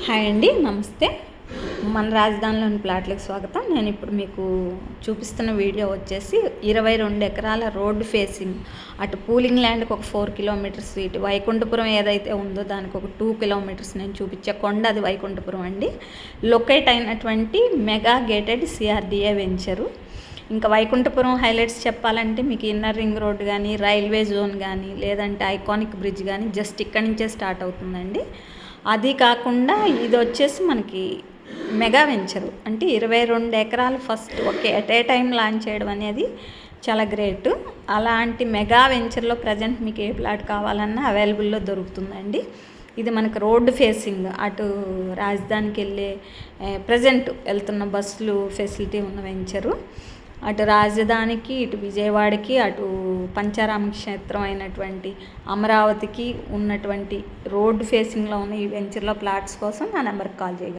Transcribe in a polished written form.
Hi అండి, నమస్తే. మన రాజధానిలోని ప్లాట్లకు స్వాగతం. నేను ఇప్పుడు మీకు చూపిస్తున్న వీడియో వచ్చేసి 22 ఎకరాల రోడ్డు ఫేసింగ్. అటు పూలింగ్ ల్యాండ్కి ఒక 4 కిలోమీటర్స్, ఇటు వైకుంఠపురం ఏదైతే ఉందో దానికి ఒక 2 కిలోమీటర్స్ నేను చూపించే కొండ అది వైకుంఠపురం అండి. లొకేట్ అయినటువంటి మెగా గేటెడ్ సిఆర్డిఏ వెంచరు. ఇంకా వైకుంఠపురం హైలైట్స్ చెప్పాలంటే మీకు ఇన్నర్ రింగ్ రోడ్ కానీ, రైల్వే జోన్ కానీ, లేదంటే ఐకానిక్ బ్రిడ్జ్ కానీ జస్ట్ ఇక్కడి నుంచే స్టార్ట్ అవుతుందండి. అది కాకుండా ఇది వచ్చేసి మనకి మెగా వెంచరు, అంటే 22 ఎకరాలు first okay at a time launch చేయడం అనేది చాలా గ్రేట్. అలాంటి మెగా వెంచర్లో ప్రజెంట్ మీకు ఏ ప్లాట్ కావాలన్నా అవైలబుల్లో దొరుకుతుందండి. ఇది మనకు రోడ్డు ఫేసింగ్, అటు రాజధానికి వెళ్ళే ప్రజెంట్ వెళ్తున్న బస్సులు ఫెసిలిటీ ఉన్న వెంచరు. అటు రాజధానికి, ఇటు విజయవాడకి, అటు పంచారామ క్షేత్రం అయినటువంటి అమరావతికి ఉన్నటువంటి రోడ్డు ఫేసింగ్లో ఉన్న ఈ వెంచర్లో ప్లాట్స్ కోసం నా నెంబర్కి కాల్ చేయగలరు.